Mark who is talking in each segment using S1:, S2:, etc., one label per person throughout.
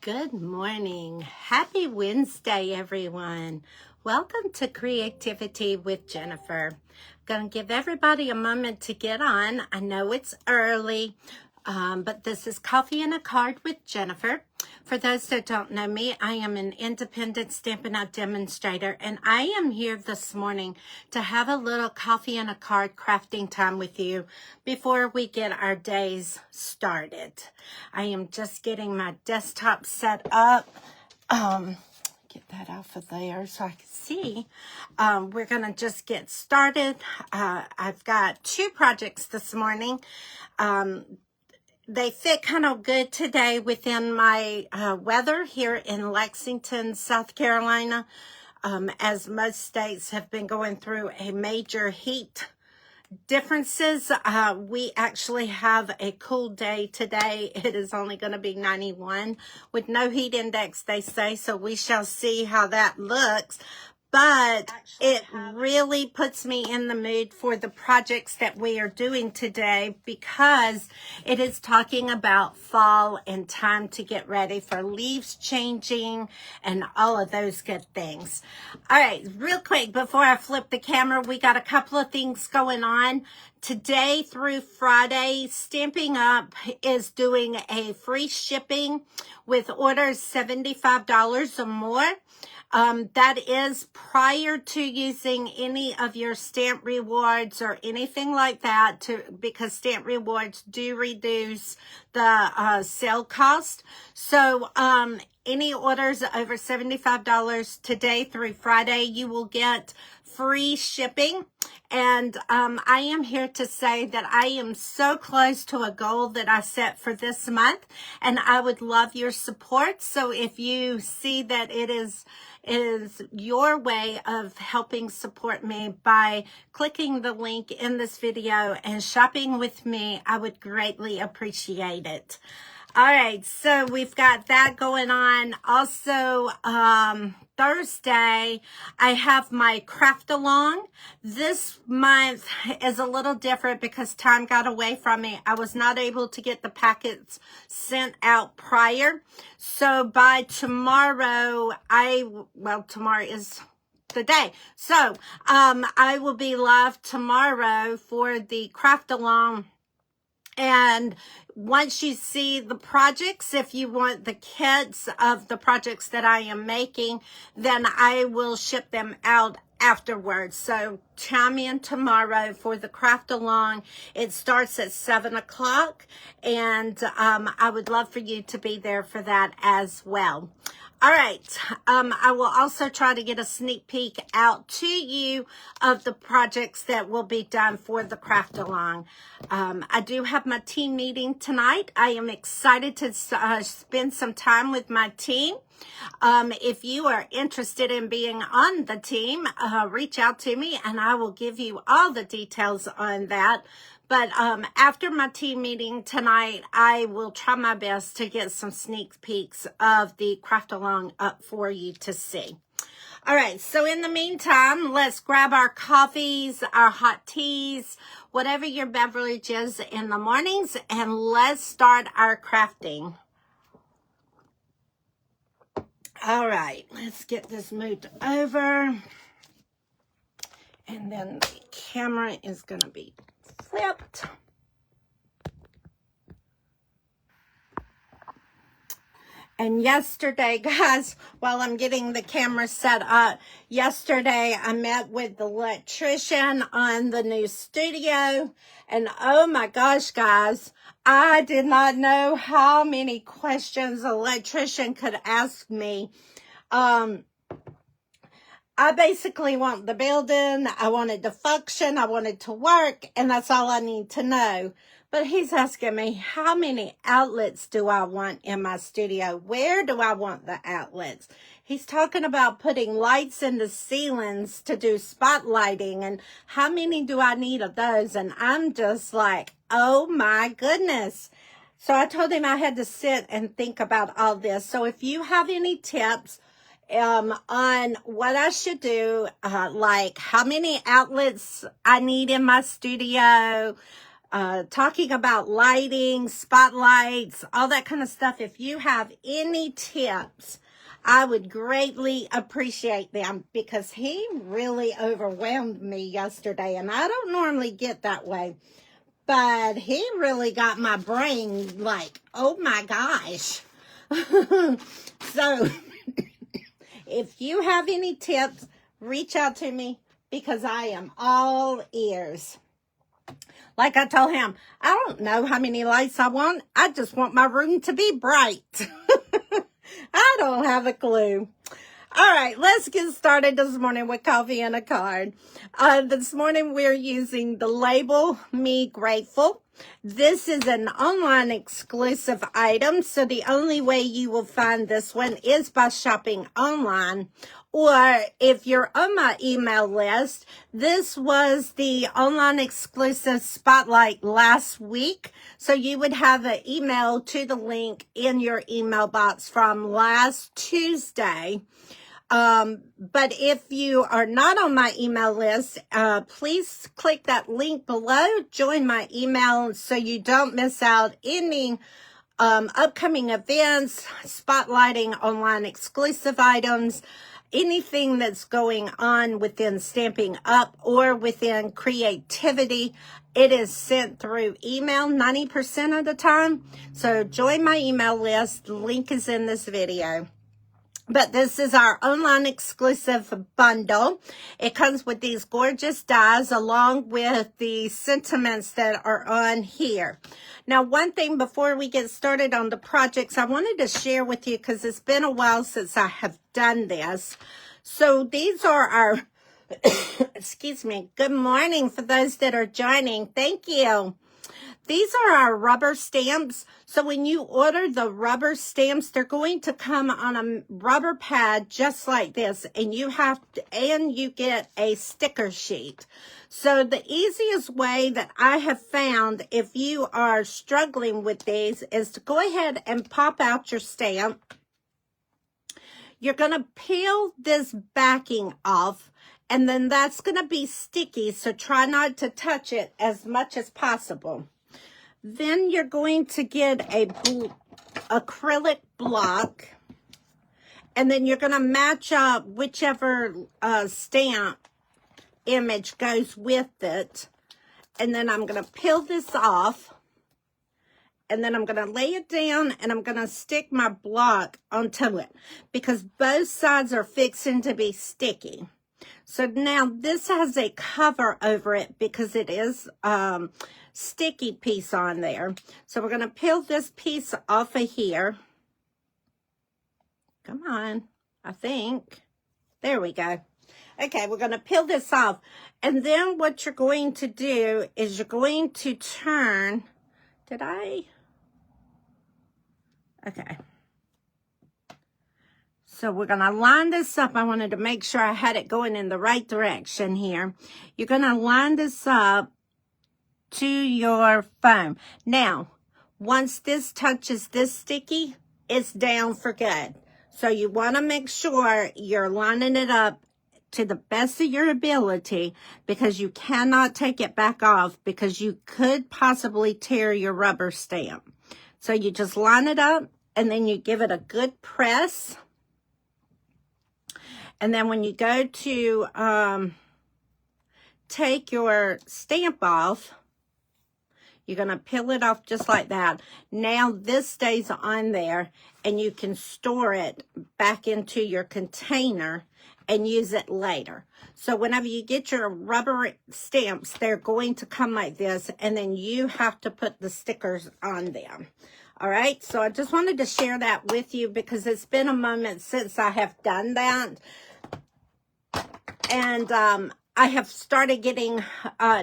S1: Good morning. Happy Wednesday, everyone. Welcome to Creativity with Jennifer. Going to give everybody a moment to get on. I know it's early, but this is Coffee and a Card with Jennifer. For those that don't know me, I am an independent Stampin' Up! Demonstrator, and I am here this morning to have a little coffee and a card crafting time with you before we get our days started. I am just getting my desktop set up. Get that off of there so I can see. We're going to just get started. I've got two projects this morning. They fit kind of good today within my weather here in Lexington, South Carolina, as most states have been going through a major heat differences. We actually have a cool day today. It is only going to be 91 with no heat index, they say, so we shall see how that looks. But it really puts me in the mood for the projects that we are doing today because it is talking about fall and time to get ready for leaves changing and all of those good things. All right, real quick before I flip the camera, we got a couple of things going on. Today through Friday, Stampin' Up! Is doing a free shipping with orders $75 or more. That is prior to using any of your stamp rewards or anything like that, because stamp rewards do reduce the sale cost. So any orders over $75 today through Friday, you will get free shipping. And I am here to say that I am so close to a goal that I set for this month, and I would love your support. So if you see that it is your way of helping support me by clicking the link in this video and shopping with me, I would greatly appreciate it. All right, so we've got that going on. Also, Thursday, I have my craft along. This month is a little different because time got away from me. I was not able to get the packets sent out prior. So by tomorrow, tomorrow is the day. So I will be live tomorrow for the craft along. And once you see the projects, if you want the kits of the projects that I am making, then I will ship them out afterwards. So chime in tomorrow for the craft along. It starts at 7 o'clock, and I would love for you to be there for that as well. All right, I will also try to get a sneak peek out to you of the projects that will be done for the craft along. I do have my team meeting tonight. I am excited to spend some time with my team. If you are interested in being on the team, reach out to me and I will give you all the details on that. But after my team meeting tonight, I will try my best to get some sneak peeks of the craft along up for you to see. All right, so in the meantime, let's grab our coffees, our hot teas, whatever your beverage is in the mornings, and let's start our crafting. All right, let's get this moved over. And then the camera is going to be flipped. And yesterday, guys, while I'm getting the camera set up, yesterday I met with the electrician on the new studio. And oh my gosh, guys, I did not know how many questions the electrician could ask me. I basically want the building, I want it to function, I want it to work, and that's all I need to know. But he's asking me, how many outlets do I want in my studio? Where do I want the outlets? He's talking about putting lights in the ceilings to do spotlighting, and how many do I need of those? And I'm just like, oh my goodness. So I told him I had to sit and think about all this. So if you have any tips on what I should do, like how many outlets I need in my studio, talking about lighting, spotlights, all that kind of stuff. If you have any tips, I would greatly appreciate them, because he really overwhelmed me yesterday, and I don't normally get that way, but he really got my brain like, oh my gosh. So if you have any tips, reach out to me, because I am all ears. Like I told him, I don't know how many lights I want. I just want my room to be bright. I don't have a clue. All right, let's get started this morning with coffee and a card. This morning we're using the label Me Grateful. This is an online exclusive item, so the only way you will find this one is by shopping online. Or if you're on my email list, this was the online exclusive spotlight last week. So you would have an email to the link in your email box from last Tuesday. But if you are not on my email list, please click that link below, join my email so you don't miss out any upcoming events, spotlighting online exclusive items, anything that's going on within Stamping Up or within creativity. It is sent through email 90% of the time. So join my email list. The link is in this video. But this is our online exclusive bundle. It comes with these gorgeous dies along with the sentiments that are on here. Now, one thing before we get started on the projects, I wanted to share with you, because it's been a while since I have done this. So these are our, excuse me, good morning for those that are joining. Thank you. These are our rubber stamps. So when you order the rubber stamps, they're going to come on a rubber pad just like this, and you get a sticker sheet. So the easiest way that I have found, if you are struggling with these, is to go ahead and pop out your stamp. You're going to peel this backing off, and then that's going to be sticky, so try not to touch it as much as possible. Then you're going to get a acrylic block, and then you're going to match up whichever stamp image goes with it. And then I'm going to peel this off, and then I'm going to lay it down, and I'm going to stick my block onto it, because both sides are fixing to be sticky. So now this has a cover over it because it is sticky piece on there. So we're going to peel this piece off of here. Come on, I think. There we go. Okay, we're going to peel this off. And then what you're going to do is you're going to turn. Okay. So we're going to line this up. I wanted to make sure I had it going in the right direction here. You're going to line this up to your foam. Now, once this touches this sticky, it's down for good. So you want to make sure you're lining it up to the best of your ability, because you cannot take it back off, because you could possibly tear your rubber stamp. So you just line it up, and then you give it a good press. And then when you go to take your stamp off, you're going to peel it off just like that. Now this stays on there, and you can store it back into your container and use it later. So whenever you get your rubber stamps, they're going to come like this, and then you have to put the stickers on them. All right, so I just wanted to share that with you, because it's been a moment since I have done that. And I have started getting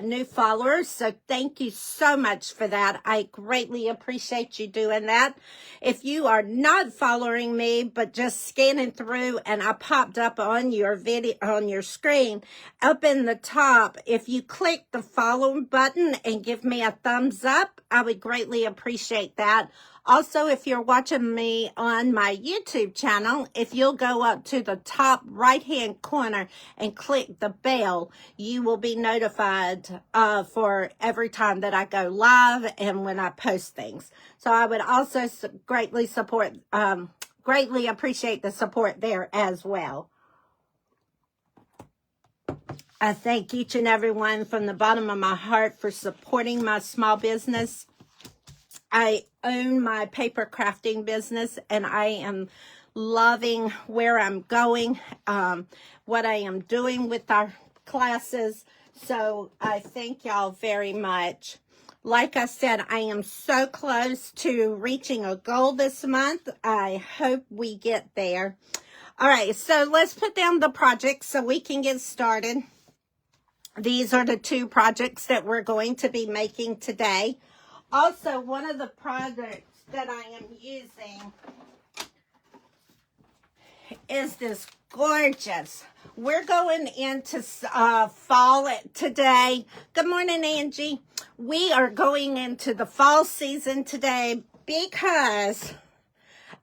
S1: new followers, so thank you so much for that. I greatly appreciate you doing that. If you are not following me, but just scanning through and I popped up on your video, on your screen, up in the top, if you click the follow button and give me a thumbs up, I would greatly appreciate that. Also, if you're watching me on my YouTube channel, if you'll go up to the top right-hand corner and click the bell, you will be notified for every time that I go live and when I post things. So I would also greatly appreciate the support there as well. I thank each and every one from the bottom of my heart for supporting my small business. I own my paper crafting business, and I am loving where I'm going, what I am doing with our classes. So I thank y'all very much. Like I said, I am so close to reaching a goal this month. I hope we get there. All right, so let's put down the projects so we can get started. These are the two projects that we're going to be making today. Also, one of the projects that I am using is this gorgeous. We're going into fall today. Good morning, Angie. We are going into the fall season today because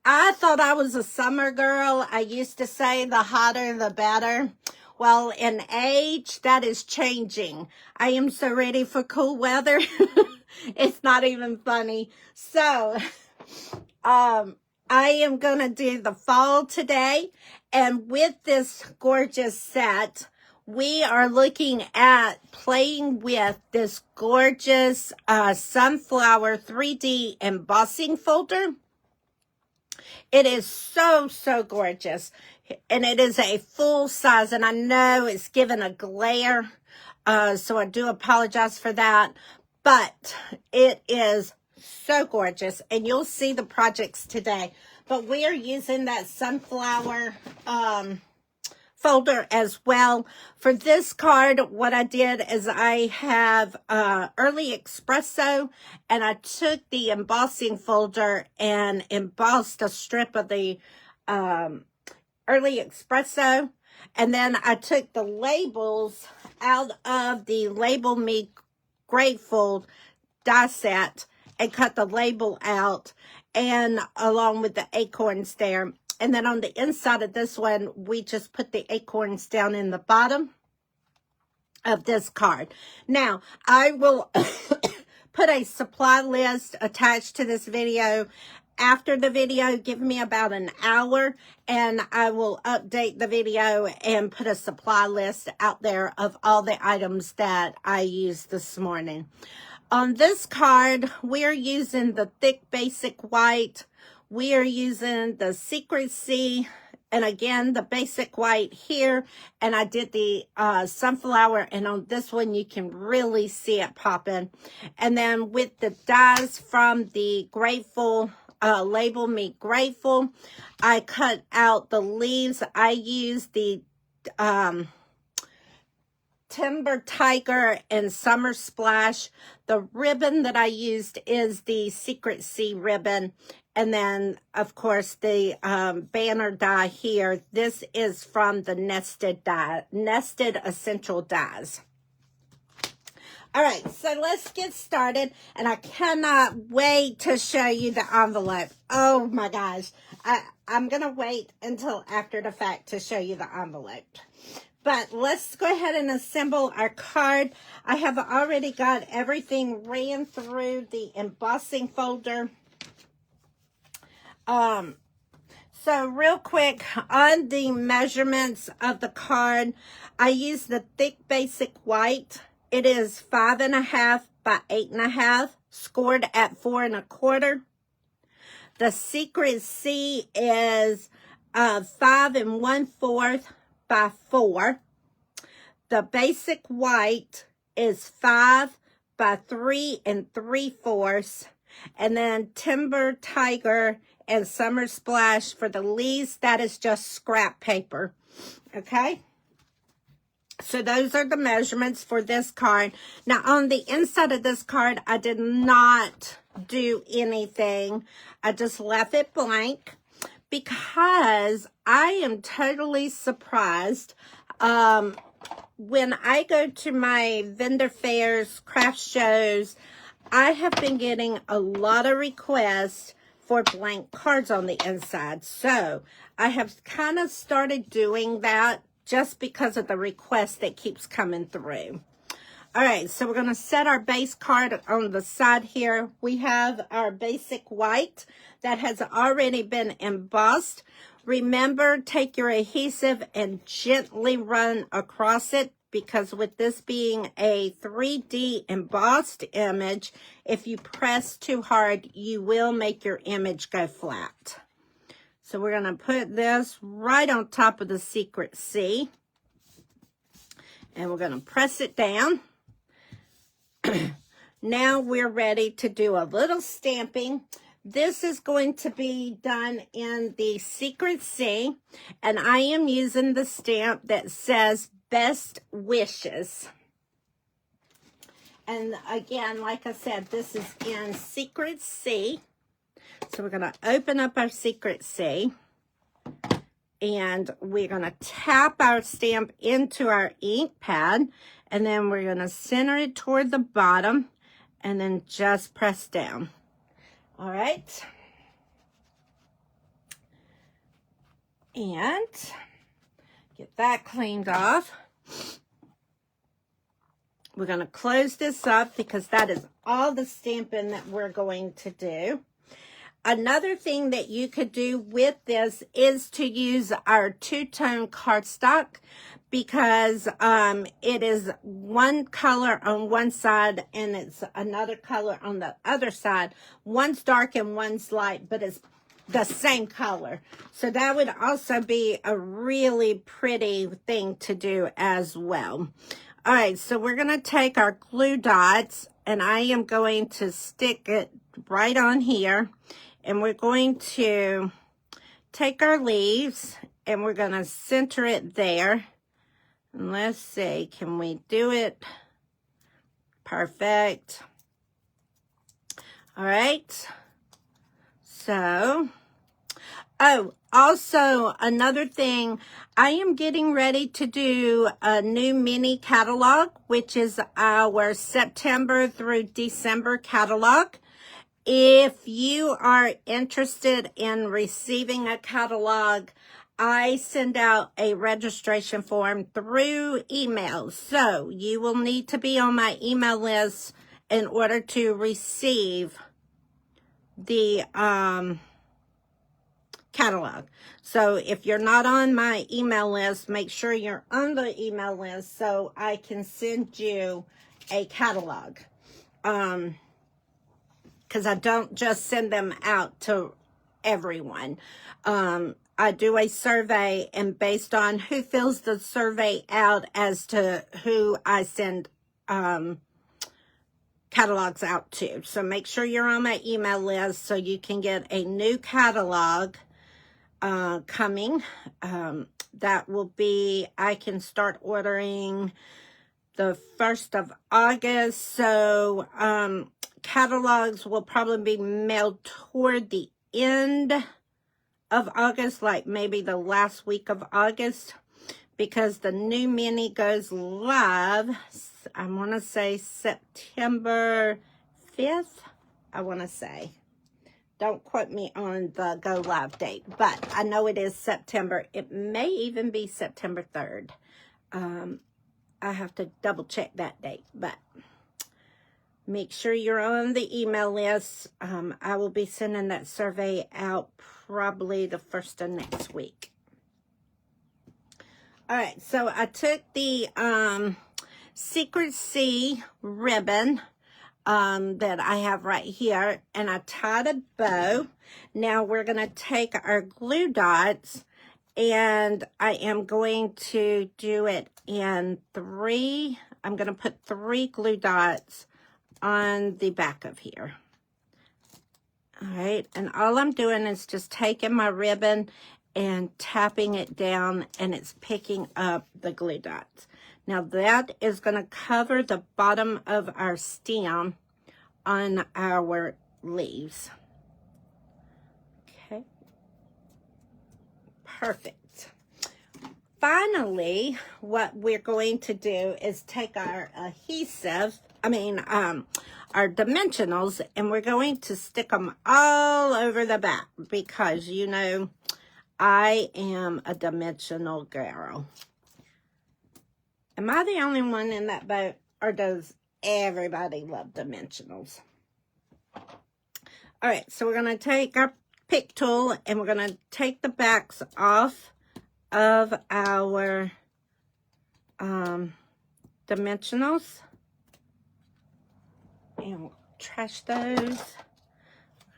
S1: I thought I was a summer girl. I used to say the hotter the better. Well, in age, that is changing. I am so ready for cool weather. It's not even funny. So, I am going to do the fall today. And with this gorgeous set, we are looking at playing with this gorgeous sunflower 3D embossing folder. It is so, so gorgeous. And it is a full size. And I know it's given a glare. So I do apologize for that. But it is so gorgeous. And you'll see the projects today. But we are using that sunflower folder as well. For this card, what I did is I have early espresso, and I took the embossing folder and embossed a strip of the early espresso, and then I took the labels out of the Label Me Grateful die set and cut the label out, and along with the acorns there. And then on the inside of this one, we just put the acorns down in the bottom of this card. Now, I will put a supply list attached to this video. After the video, give me about an hour, and I will update the video and put a supply list out there of all the items that I used this morning. On this card, we're using the thick basic white. We are using the Secrecy, and again, the basic white here. And I did the sunflower, and on this one, you can really see it popping. And then with the dies from the Grateful, Label Me Grateful, I cut out the leaves. I used the Timber Tiger and Summer Splash. The ribbon that I used is the Secrecy ribbon. And then, of course, the banner die here. This is from the Nested Essential Dies. All right, so let's get started. And I cannot wait to show you the envelope. Oh, my gosh. I'm going to wait until after the fact to show you the envelope. But let's go ahead and assemble our card. I have already got everything ran through the embossing folder. So real quick, on the measurements of the card, I use the thick basic white. It is 5.5 by 8.5, scored at 4 1/4. The Secrecy is 5 1/4 by 4. The basic white is 5 by 3 3/4. And then Timber Tiger and Summer Splash for the leaves, that is just scrap paper. Okay? So those are the measurements for this card. Now, on the inside of this card, I did not do anything. I just left it blank because I am totally surprised. When I go to my vendor fairs, craft shows, I have been getting a lot of requests for blank cards on the inside. So I have kind of started doing that just because of the request that keeps coming through. All right, so we're going to set our base card on the side here. We have our basic white that has already been embossed. Remember, take your adhesive and gently run across it, because with this being a 3D embossed image, if you press too hard, you will make your image go flat. So we're going to put this right on top of the secret C, and we're going to press it down. Now we're ready to do a little stamping. This is going to be done in the secret C, and I am using the stamp that says Best Wishes. And again, like I said, this is in secret C. So we're going to open up our secret C, and we're going to tap our stamp into our ink pad, and then we're going to center it toward the bottom and then just press down. All right. And get that cleaned off. We're going to close this up because that is all the stamping that we're going to do. Another thing that you could do with this is to use our two-tone cardstock, because it is one color on one side and it's another color on the other side. One's dark and one's light, but it's the same color. So that would also be a really pretty thing to do as well. All right, so we're going to take our glue dots, and I am going to stick it right on here. And we're going to take our leaves and we're going to center it there. And let's see, can we do it? Perfect. All right. So, oh, also another thing, I am getting ready to do a new mini catalog, which is our September through December catalog. If you are interested in receiving a catalog, I send out a registration form through email. So you will need to be on my email list in order to receive the catalog. So if you're not on my email list, make sure you're on the email list so I can send you a catalog. Because I don't just send them out to everyone. I do a survey, and based on who fills the survey out as to who I send catalogs out to. So make sure you're on my email list so you can get a new catalog coming. That will be, I can start ordering the 1st of August. So catalogs will probably be mailed toward the end of August, like maybe the last week of August, because the new mini goes live, I want to say September 5th, I want to say. Don't quote me on the go live date, but I know it is September. It may even be September 3rd. I have to double check that date, but make sure you're on the email list. I will be sending that survey out probably the 1st of next week. All right, so I took the Secret C ribbon that I have right here, and I tied a bow. Now we're going to take our glue dots, and I am going to do it in 3. I'm going to put 3 glue dots on the back of here. All right, and all I'm doing is just taking my ribbon and tapping it down, and it's picking up the glue dots. Now that is going to cover the bottom of our stem on our leaves. Okay, perfect. Finally, what we're going to do is take our adhesive our dimensionals, and we're going to stick them all over the back because, you know, I am a dimensional girl. Am I the only one in that boat, or does everybody love dimensionals? All right, so we're going to take our pick tool and we're going to take the backs off of our dimensionals. And we'll trash those.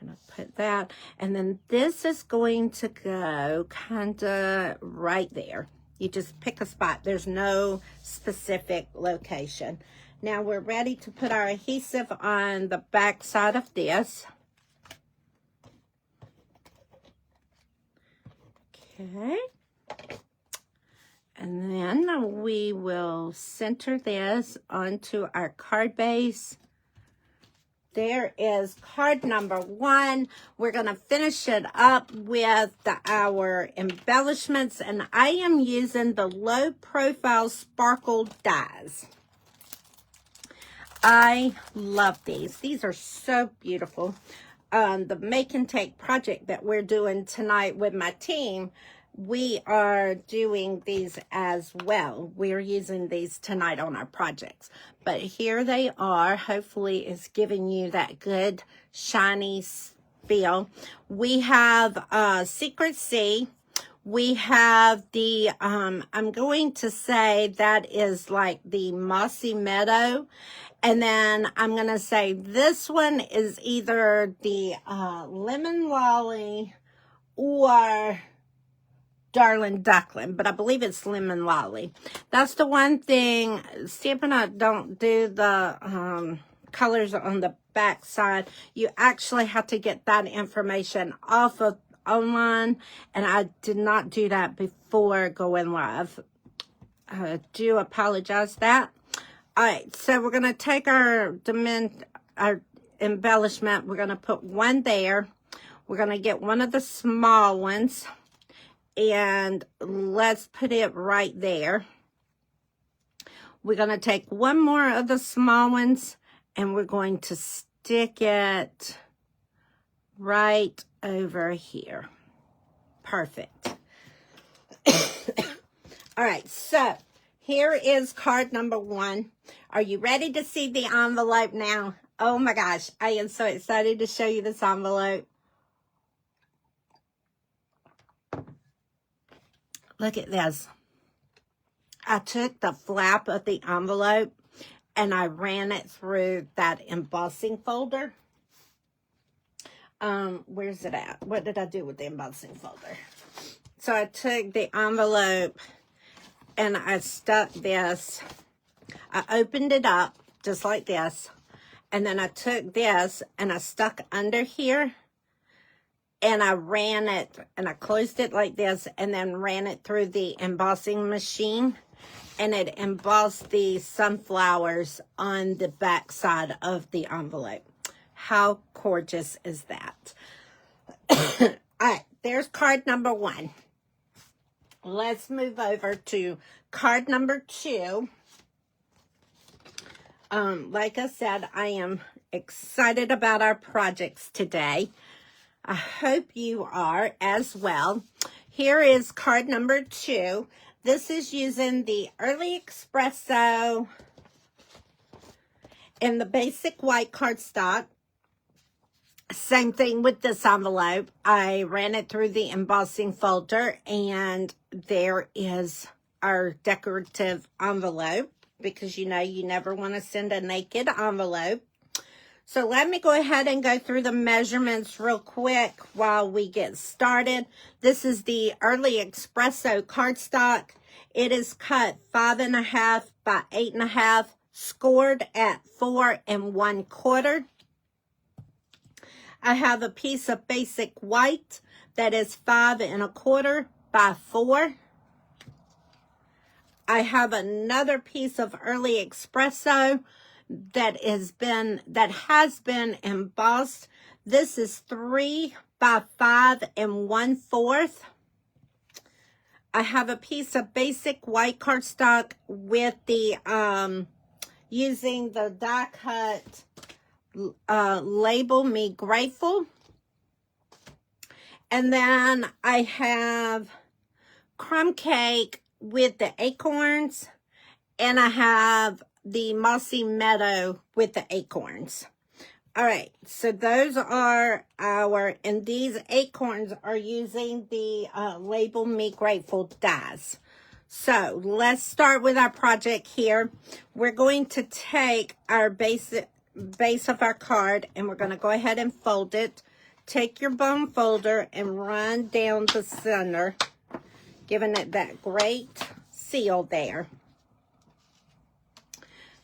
S1: I'm going to put that. And then this is going to go kind of right there. You just pick a spot. There's no specific location. Now we're ready to put our adhesive on the back side of this. Okay. And then we will center this onto our card base. There is card number 1. We're going to finish it up with our embellishments, and I am using the low profile sparkle dies. I love these. These are so beautiful. The Make and Take project that we're doing tonight with my team, we are doing these as well. We're using these tonight on our projects. But here they are. Hopefully it's giving you that good shiny feel. We have Secret Sea. We have the, I'm going to say that is like the Mossy Meadow. And then I'm going to say this one is either the Lemon Lolly or Darling Duckling, but I believe it's Lemon Lolly. That's the one thing, Stampin' don't do the colors on the back side. You actually have to get that information off of online, and I did not do that before going live. I do apologize that. All right, so we're going to take our embellishment. We're going to put one there. We're going to get one of the small ones. And let's put it right there. We're going to take one more of the small ones and we're going to stick it right over here. Perfect. All right, so here is card number 1. Are you ready to see the envelope now? Oh my gosh, I am so excited to show you this envelope. Look at this. I took the flap of the envelope and I ran it through that embossing folder. Where's it at? What did I do with the embossing folder? So I took the envelope and I stuck this. I opened it up just like this. And then I took this and I stuck under here. And I ran it, and I closed it like this, and then ran it through the embossing machine, and it embossed the sunflowers on the back side of the envelope. How gorgeous is that? All right, there's card number 1. Let's move over to card number 2. Like I said, I am excited about our projects today. I hope you are as well. Here is card number 2. This is using the Early Espresso and the basic white cardstock. Same thing with this envelope. I ran it through the embossing folder, and there is our decorative envelope, because you know you never want to send a naked envelope. So let me go ahead and go through the measurements real quick while we get started. This is the Early Espresso cardstock. It is cut 5.5 by 8.5, scored at 4 1/4. I have a piece of basic white that is 5 1/4 by 4. I have another piece of Early Espresso that has been embossed. This is 3 by 5 1/4. I have a piece of basic white cardstock with the using the die cut Label Me Grateful. And then I have Crumb Cake with the acorns, and I have the Mossy Meadow with the acorns. All right, so those are and these acorns are using the Label Me Grateful dies. So let's start with our project here. We're going to take our base of our card, and we're going to go ahead and fold it. Take your bone folder and run down the center, giving it that great seal there.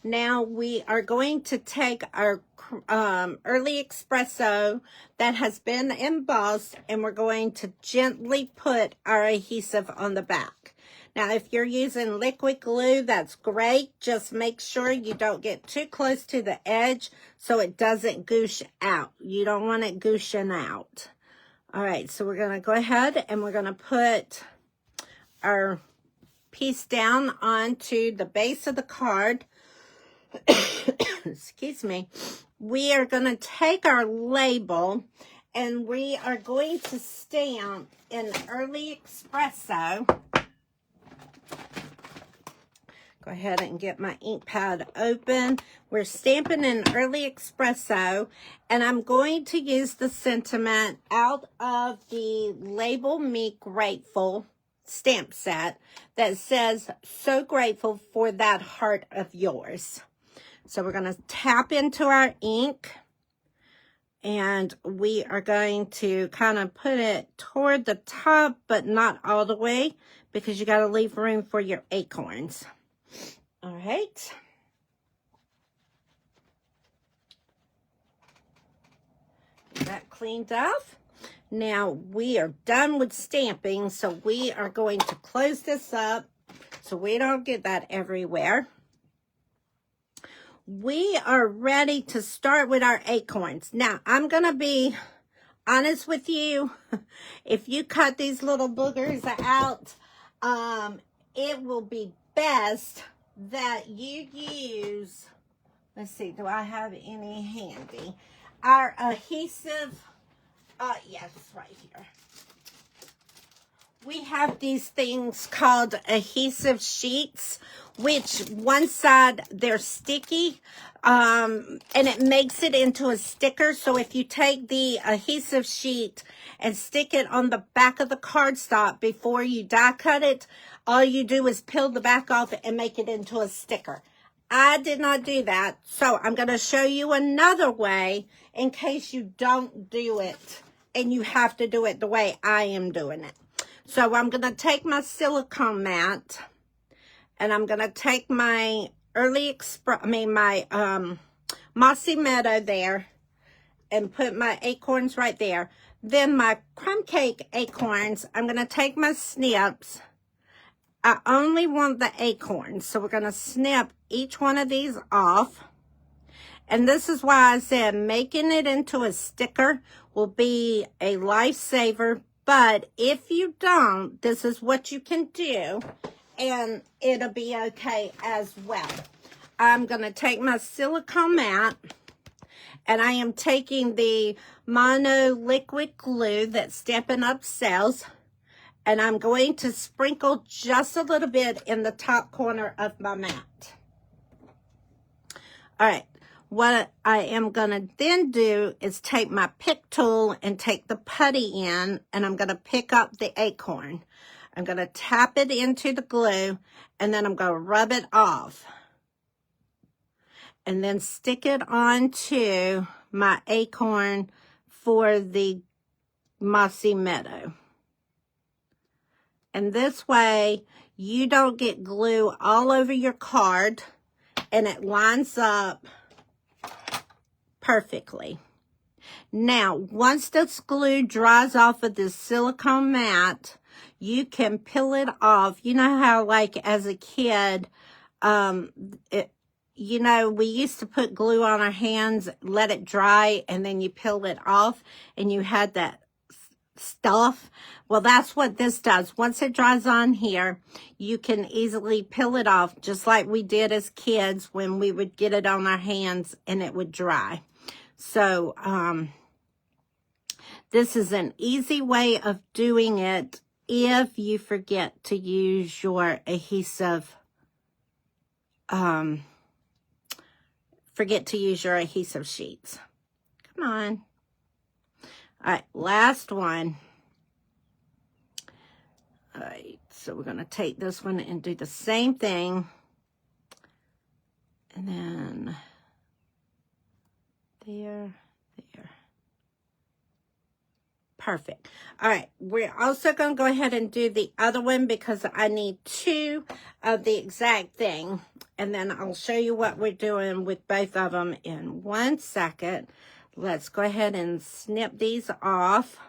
S1: Now we are going to take our early espresso that has been embossed, and we're going to gently put our adhesive on the back. Now, if you're using liquid glue, that's great. Just make sure you don't get too close to the edge so it doesn't goosh out. You don't want it gooshing out. All right, so we're going to go ahead and we're going to put our piece down onto the base of the card. Excuse me. We are going to take our label and we are going to stamp in early espresso. Go ahead and get my ink pad open. We're stamping in early espresso, and I'm going to use the sentiment out of the Label Me Grateful stamp set that says, "So grateful for that heart of yours." So we're going to tap into our ink, and we are going to kind of put it toward the top, but not all the way, because you got to leave room for your acorns. All right. Get that cleaned off. Now we are done with stamping, so we are going to close this up so we don't get that everywhere. We are ready to start with our acorns. Now, I'm going to be honest with you. If you cut these little boogers out, it will be best that you use, let's see, do I have any handy? Our adhesive, yes, right here. We have these things called adhesive sheets, which one side, they're sticky, and it makes it into a sticker. So if you take the adhesive sheet and stick it on the back of the cardstock before you die cut it, all you do is peel the back off and make it into a sticker. I did not do that, so I'm going to show you another way in case you don't do it and you have to do it the way I am doing it. So I'm going to take my silicone mat, and I'm going to take my Mossy Meadow there and put my acorns right there. Then my Crumb Cake acorns, I'm going to take my snips. I only want the acorns, so we're going to snip each one of these off. And this is why I said making it into a sticker will be a lifesaver. But if you don't, this is what you can do, and it'll be okay as well. I'm going to take my silicone mat, and I am taking the Mono liquid glue that Stampin' Up sells, and I'm going to sprinkle just a little bit in the top corner of my mat. All right. What I am going to then do is take my pick tool and take the putty in, and I'm going to pick up the acorn. I'm going to tap it into the glue, and then I'm going to rub it off. And then stick it onto my acorn for the Mossy Meadow. And this way, you don't get glue all over your card, and it lines up perfectly. Now, once this glue dries off of this silicone mat, you can peel it off. You know how, like, as a kid, you know, we used to put glue on our hands, let it dry, and then you peel it off, and you had that stuff. Well, that's what this does. Once it dries on here, you can easily peel it off, just like we did as kids when we would get it on our hands and it would dry. So, this is an easy way of doing it if you forget to use your adhesive, sheets. Come on. All right, last one. All right, so we're going to take this one and do the same thing. And then there. Perfect. All right, we're also going to go ahead and do the other one because I need 2 of the exact thing. And then I'll show you what we're doing with both of them in 1 second. Let's go ahead and snip these off.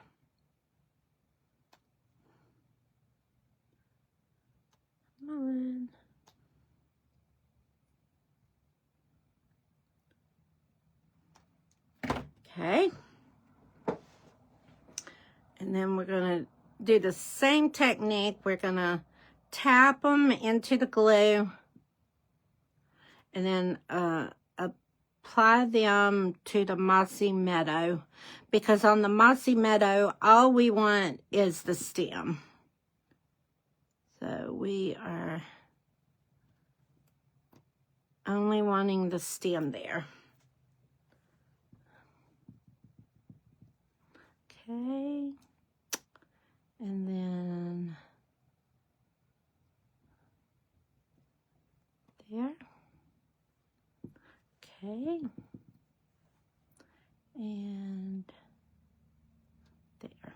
S1: Come on. Okay. And then we're going to do the same technique. We're going to tap them into the glue and then apply them to the Mossy Meadow, because on the Mossy Meadow, all we want is the stem. So we are only wanting the stem there. Okay. And then there. Okay. And there.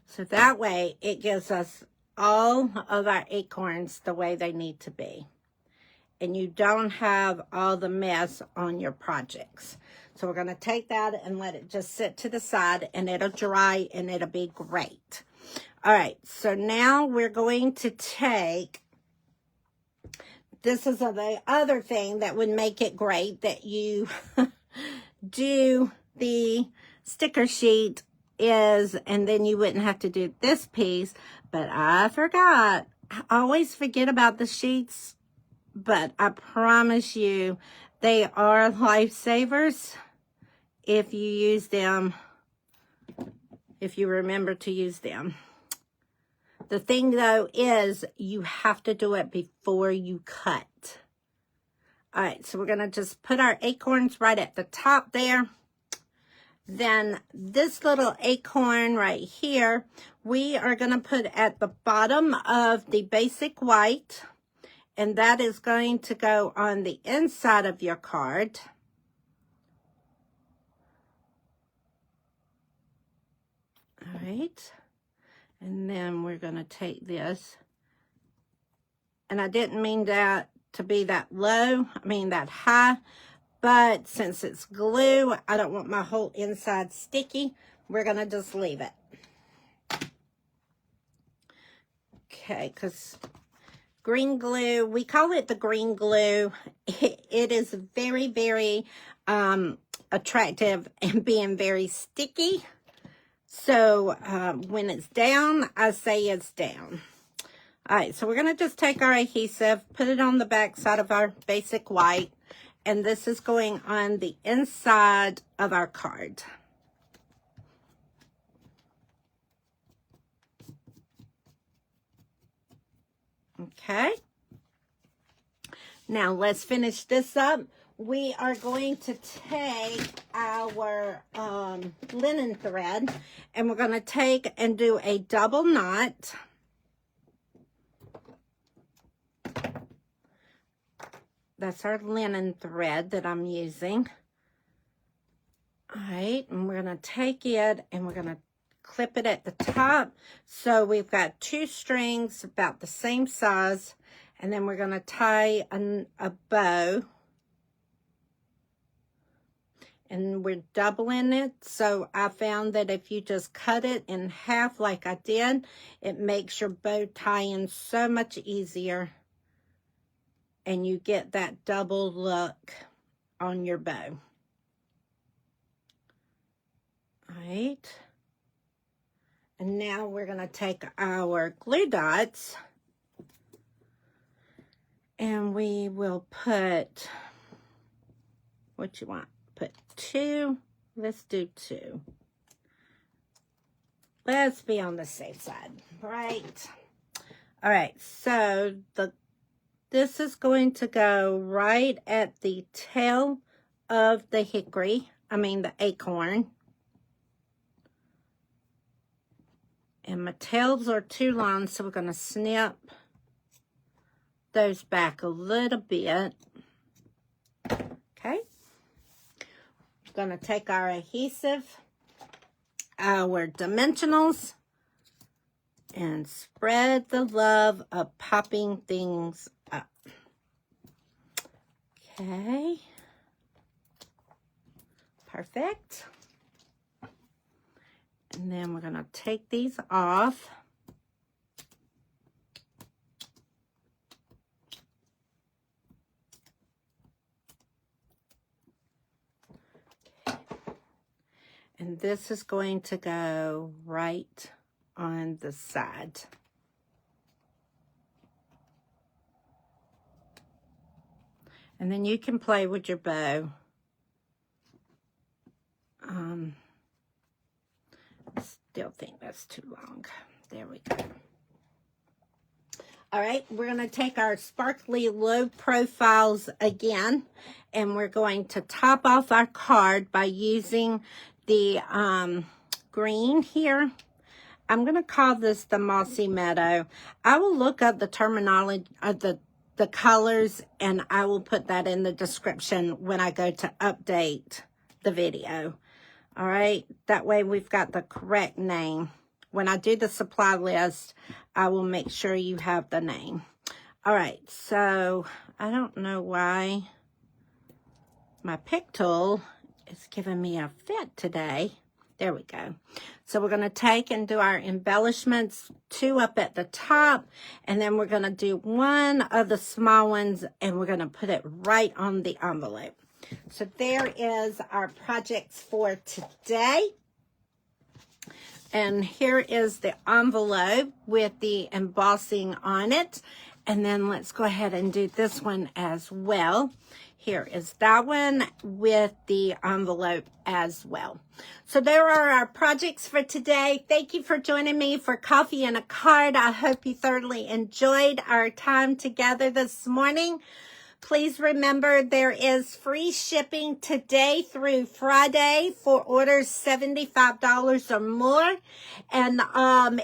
S1: So that way it gives us all of our acorns the way they need to be. And you don't have all the mess on your projects. So we're going to take that and let it just sit to the side, and it'll dry and it'll be great. All right, so now we're going to take, this is the other thing that would make it great, that you do the sticker sheet is, and then you wouldn't have to do this piece. But I forgot. I always forget about the sheets, but I promise you they are lifesavers if you use them, if you remember to use them. The thing though is you have to do it before you cut. All right, so we're going to just put our acorns right at the top there. Then this little acorn right here, we are going to put at the bottom of the basic white, and that is going to go on the inside of your card. All right, and then we're going to take this, and I didn't mean that to be that low, that high, but since it's glue, I don't want my whole inside sticky. We're going to just leave it. Okay, because green glue, we call it the green glue. It is very, very attractive and being very sticky. So when it's down, I say it's down. All right, so we're going to just take our adhesive, put it on the back side of our basic white, and this is going on the inside of our card. Okay. Now let's finish this up. We are going to take our linen thread, and we're going to take and do a double knot. That's our linen thread that I'm using. All right, and we're going to take it and we're going to clip it at the top. So we've got 2 strings about the same size, and then we're going to tie a bow. And we're doubling it. So I found that if you just cut it in half like I did, it makes your bow tying so much easier. And you get that double look on your bow. All right. And now we're going to take our glue dots and we will put, what you want? Put 2. Let's do 2. Let's be on the safe side, right? All right, so this is going to go right at the tail of the hickory, the acorn. And my tails are too long, so we're going to snip those back a little bit. Okay. We're going to take our adhesive, our dimensionals, and spread the love of popping things up. Okay. Perfect. And then we're going to take these off. And this is going to go right on the side. And then you can play with your bow. I still think that's too long. There we go. All right, we're going to take our sparkly low profiles again, and we're going to top off our card by using the green here. I'm going to call this the Mossy Meadow. I will look up the terminology of the colors, and I will put that in the description when I go to update the video. All right, that way we've got the correct name. When I do the supply list, I will make sure you have the name. All right, so I don't know why my pick tool is giving me a fit today. There we go. So we're going to take and do our embellishments, 2 up at the top, and then we're going to do 1 of the small ones, and we're going to put it right on the envelope. So there is our projects for today. And here is the envelope with the embossing on it. And then let's go ahead and do this one as well. Here is that one with the envelope as well. So there are our projects for today. Thank you for joining me for Coffee and a Card. I hope you thoroughly enjoyed our time together this morning. Please remember there is free shipping today through Friday for orders $75 or more. And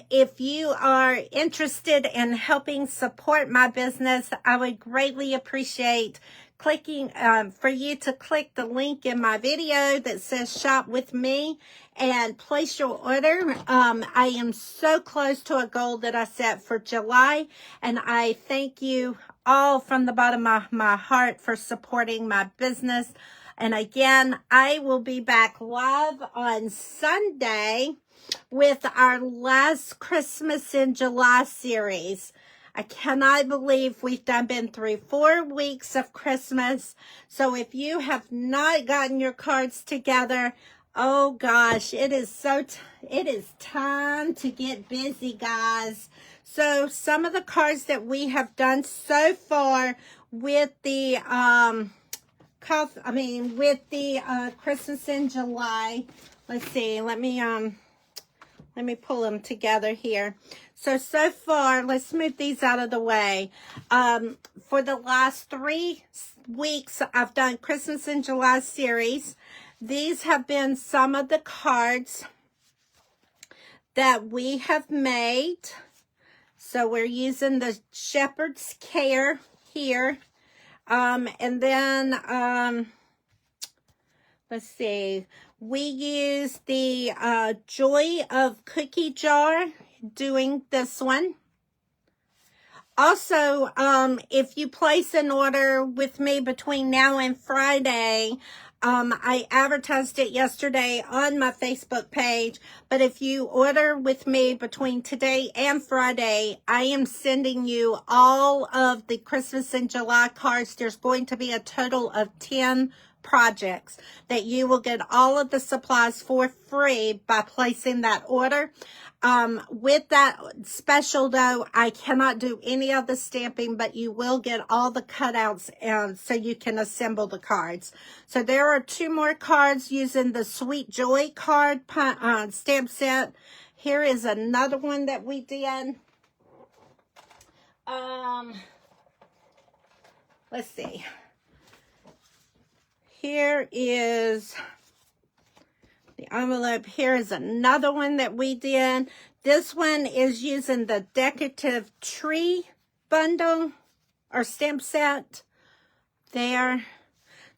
S1: if you are interested in helping support my business, I would greatly appreciate clicking for you to click the link in my video that says shop with me and place your order. I am so close to a goal that I set for July, and I thank you all from the bottom of my heart for supporting my business. And again, I will be back live on Sunday with our last Christmas in July series. I cannot believe we've been through 4 weeks of Christmas. So if you have not gotten your cards together, oh gosh, it is time to get busy, guys. So some of the cards that we have done so far with the Christmas in July. Let's see. Let me pull them together here. So far, let's move these out of the way. For the last 3 weeks, I've done Christmas in July series. These have been some of the cards that we have made. So we're using the Shepherd's Care here. And then, let's see. We use the Joy of Cookie Jar doing this one. Also, if you place an order with me between now and Friday, I advertised it yesterday on my Facebook page, but if you order with me between today and Friday, I am sending you all of the Christmas in July cards. There's going to be a total of 10 projects, that you will get all of the supplies for free by placing that order. With that special though, I cannot do any of the stamping, but you will get all the cutouts so you can assemble the cards. So there are 2 more cards using the Sweet Joy card stamp set. Here is another one that we did. Let's see. Here is the envelope. Here is another one that we did. This one is using the decorative tree bundle or stamp set there.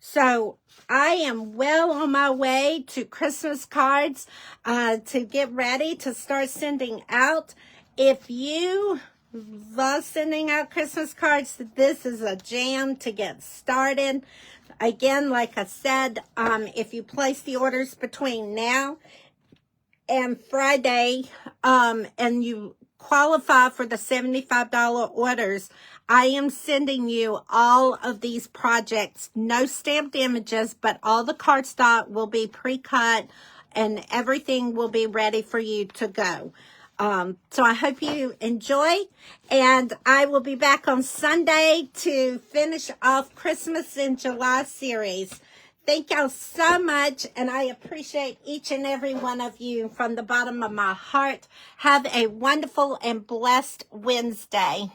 S1: So I am well on my way to Christmas cards to get ready to start sending out. If you love sending out Christmas cards, this is a jam to get started. Again, like I said, if you place the orders between now and Friday, and you qualify for the $75 orders, I am sending you all of these projects, no stamped images, but all the cardstock will be pre-cut and everything will be ready for you to go. So I hope you enjoy, and I will be back on Sunday to finish off Christmas in July series. Thank y'all so much, and I appreciate each and every one of you from the bottom of my heart. Have a wonderful and blessed Wednesday.